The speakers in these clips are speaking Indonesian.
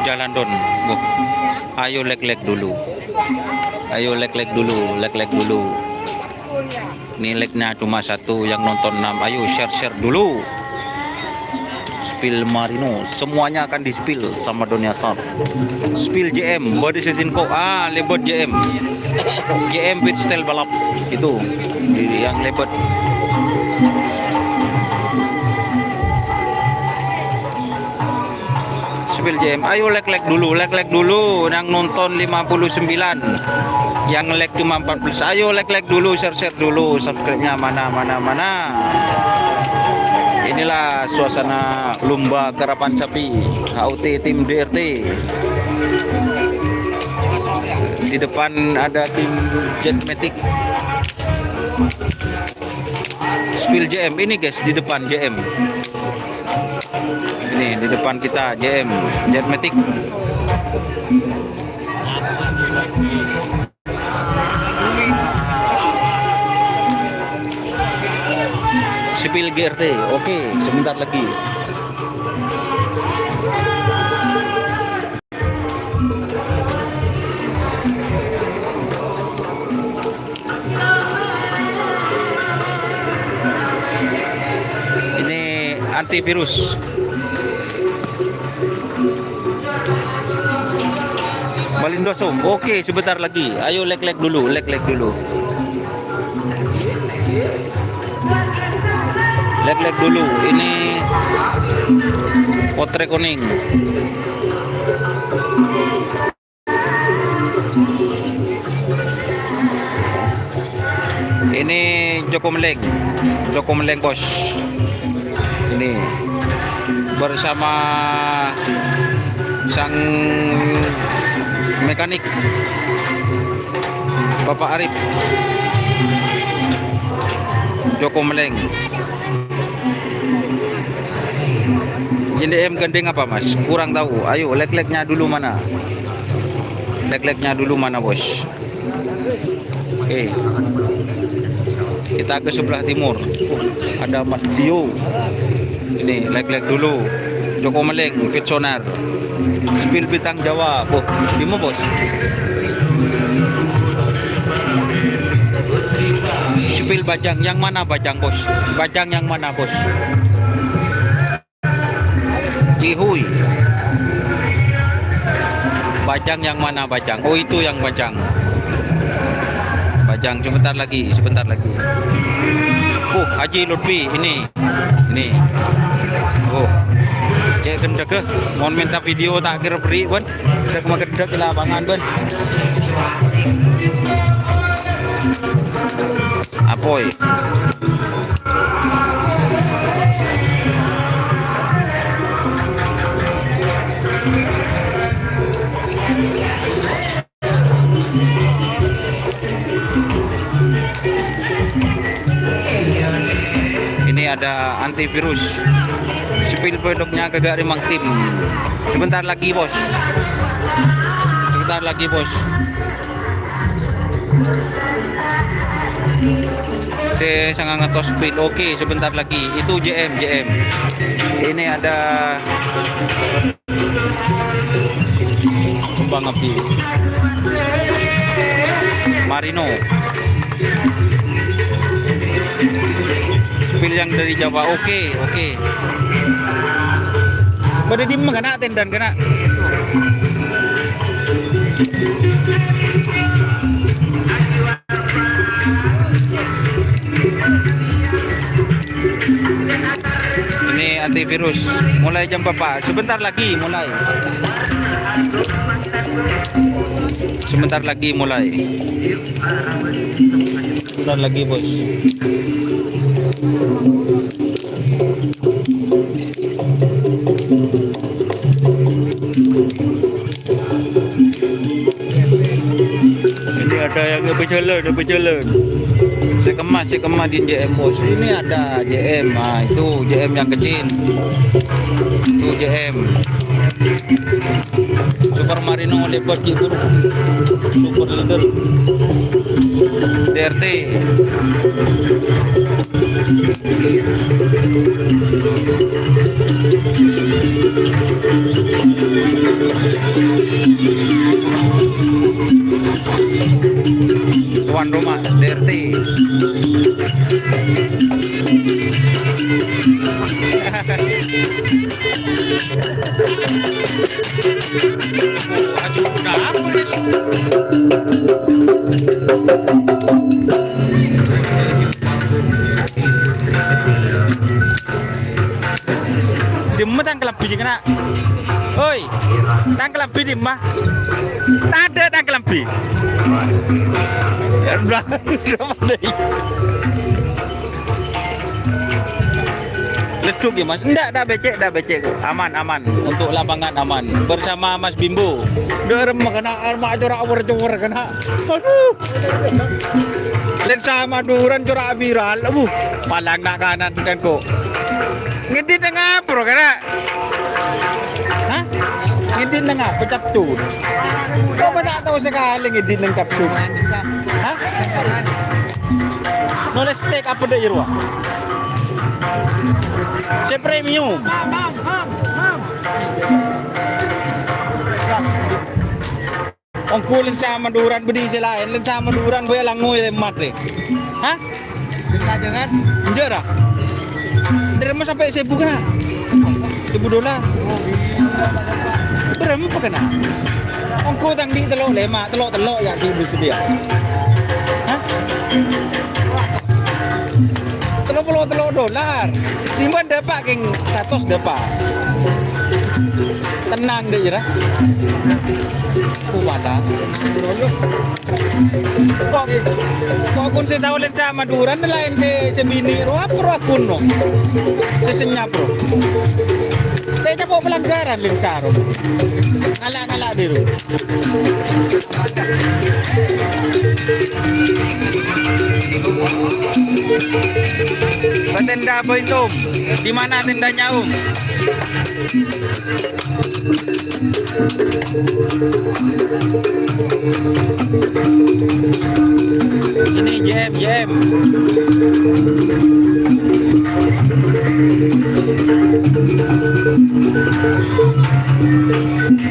Jalan Don. Ayo lek-lek dulu. Ayo lek-lek dulu, lek-lek dulu. Nilainya cuma satu, yang nonton 6. Ayo share-share dulu. Spill Marino, semuanya akan di-spill sama Donya Sar. Spill JM, body season kok. Lebot JM. JM pit style balap. Itu yang lebot. Spill JM. Ayo like dulu, like dulu. Yang nonton 59, yang like cuma 40. Ayo like dulu, share dulu. Subscribe-nya mana. Inilah suasana lomba karapan sapi HUT tim DRT. Di depan ada tim Jetmatic. Spill JM ini guys, di depan JM. Ini di depan kita JM Jetmatic. Spill GRT. Oke, sebentar lagi. Ini antivirus. Balindosong. Oke, sebentar lagi. Ayo like dulu, like dulu. Like dulu. Ini Potre kuning. Ini Joko Meleng bos. Ini bersama sang mekanik Bapak Arif. Joko Meleng. JDM gending apa mas? Kurang tahu. Ayo like-nya dulu mana? Like-nya dulu mana bos? Oke. Kita ke sebelah timur. Ada Mas Dio. Ini like dulu. Joko Meleng, Fitsonar. Spill Bintang Jawa. Di mana bos? Spill Bajang. Yang mana Bajang bos? Bajang yang mana bos? Cihuy. Bajang yang mana Bajang? Oh itu yang Bajang. Bajang sebentar lagi. Haji Lutfi ini. Cek kendek mohon minta video tak kira beri pun. Kita kemarin kendek di lapangan pun. Apoy. Ini ada antivirus. Spill produknya kagak rimang tim. Sebentar lagi bos. Saya sangat ngetos spill. Oke, sebentar lagi. Itu JM. Ini ada kembang api. Marino. Spill yang dari Jawa. Oke. Pada di mana tendan kena. Ini antivirus. Mulai jam berapa? Sebentar lagi mulai. Sebentar lagi bos. jalan. Saya kemas di JM bos. Ini ada JM, nah itu JM yang kecil. Itu JM. Super Marino lebar gitu. Super leader. DRT. Tuan rumah DRT. Aduh, udah apa ya? Dimma tanggal lebih kena. Oi, tanggal lebih dimma. Tak ada tanggal lebih. Berapa deh? Leduk ya mas? Enggak becek, aman untuk lapangan aman bersama Mas Bimbo. Derem kena arma corak cor kena. Aduh. Lensa Maduran corak viral. Palang nak kanan kan kok. Ngedit tengah bro kena. Hah? Ngedit tengah pecap tuh. Kau tak tahu sekali ngedit nang kaptu. Hah? Nulis steak apa deh Irwa? C premium. Ongkulin sa Maduran bedi selain, len sa Maduran boy langoy lemat deh. Hah? Jangan. Enjera. Dari mana sampai Cebu kena? $1,000. Berapa kena? Ongko tangdi telok ya di sedia. Hah? $30. Timbang dapat geng 100 dapat. Tenang deh jera. Kuwata. Kok kun saya tahu lensa Maduran lain se bini ro apa ro akun no. Sesenyap bro. Saya coba pelanggaran lensa ro. Ngala biru. Tenda apa itu? Di mana tendanya Om? Ini JM.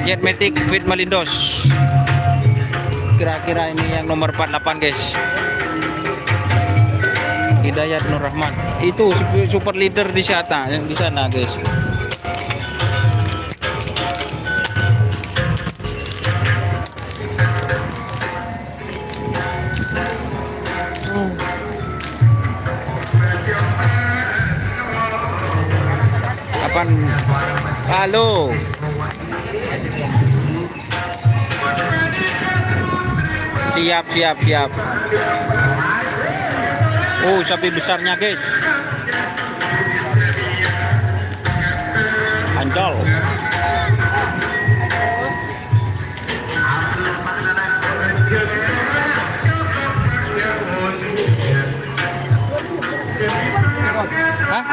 Jet Matic Fit Malindos. Kira-kira ini yang nomor 48 guys. Hidayat Nur Rahman. Itu super leader di sana, yang di sana guys. Kapan? Halo. Siap. Oh, sapi besarnya guys. Ancol. Hah?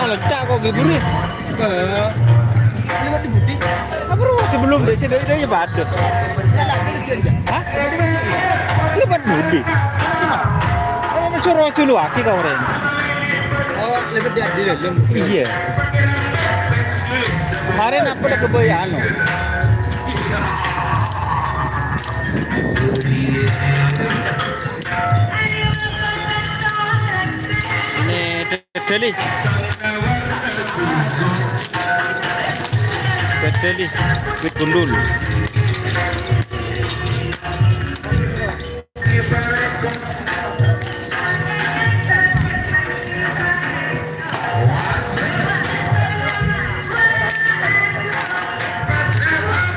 Oh, lecak kok giburi. Sebelum desi dari badut. Hah? Lebat budi. Kamu suruh dulu aki kau Ren. Oh, lebat dia di dalam. Iya. Kemarin aku udah kebayaan. Ini Deli. Deli, Fit Gundul.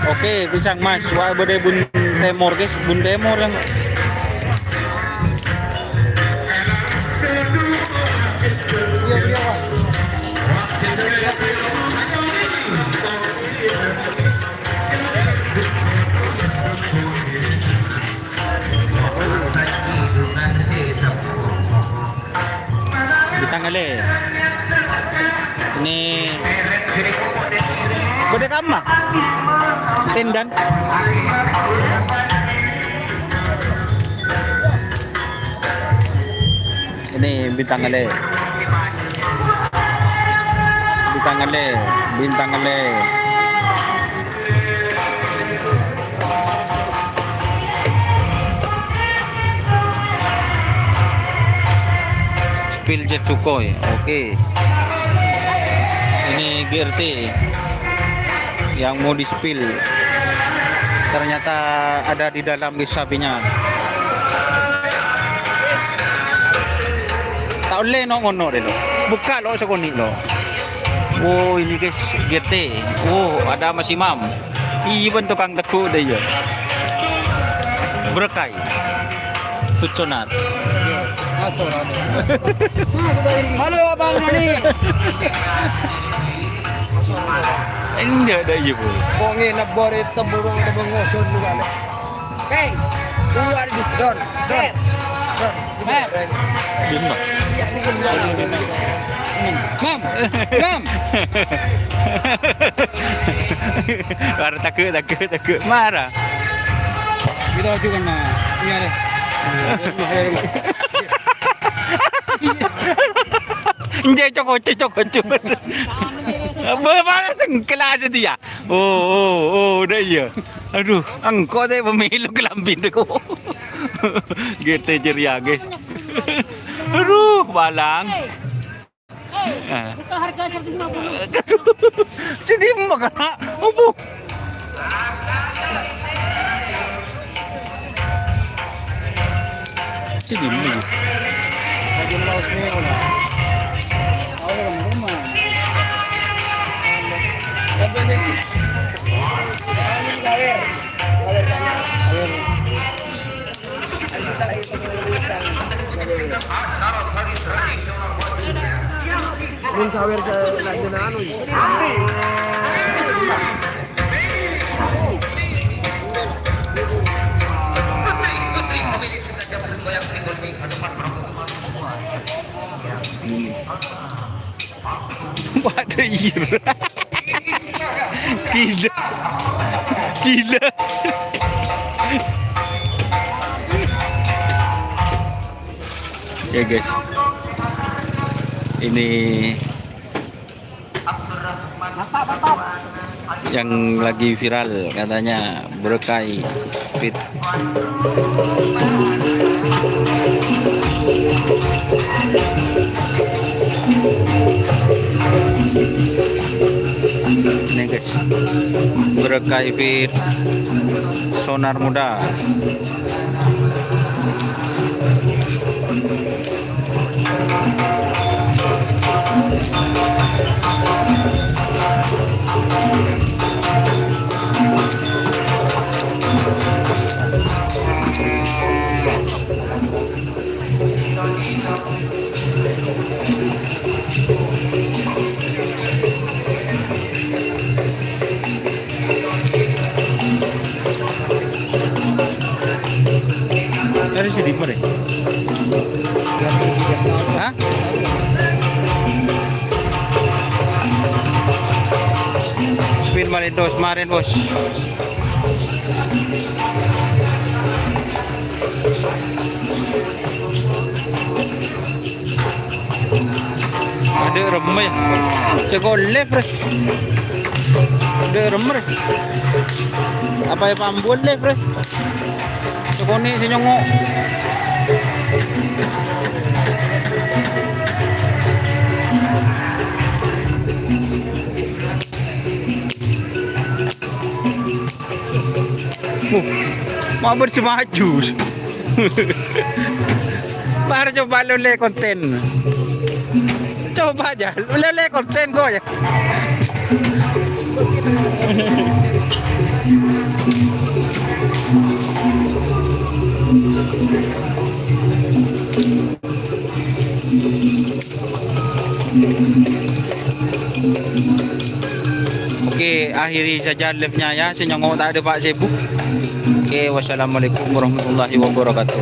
Oke, pisang mas, wah bode bun temor guys, bun temor yang Ditanggali. Ini Bude kama. Tindan. Ini bintang ele. Bintang ele, bintang ele. Spill jet Sukhoi. Oke. Ini GRT yang mau di spill. Ternyata ada di dalam sapinya. Tak boleh no ngono deh lo. Buka lo sekoni lo. Oh ini guys GRT. Oh ada Mas Imam. Even tukang teku deh ya. Berkai. Futsonat. Halo Abang Noni. Ini ada ya bu. Bonge na bore teburung ngojon juga. Hey, who are this don? Don. Bimba. Mam. Mam. Marah takut. Marah. Kita juga na. Iya deh. Hindi cocok. Bapak kelas dia. Oh, dah ya. Aduh, engkau deh pemilu kelambin aku. Gitu ceria guys. Aduh, balang. Buka harga 150. Jadi makan apa? Jadi ini. Lagi mau semua lah. Orang rumah. Tapi ini. Min sawer sa lagi na ano. Ada ira. Gila. Ya guys. Ini yang lagi viral katanya Berkai Fit. Ini guys, Berkai Fit sonar muda. Dari sini mana? Hah? Spin Malitos, kemarin bos. Ada remeh. Ceko left. Ada remeh. Apa ya pambuan left. Ceko ni senyongok. Mau bersemaju. Baru coba lele konten. Coba aja, lele konten kok ya. Oke, akhiri saja live-nya ya. Senyongok tak ada Pak Sibuk. Oke, wassalamualaikum warahmatullahi wabarakatuh.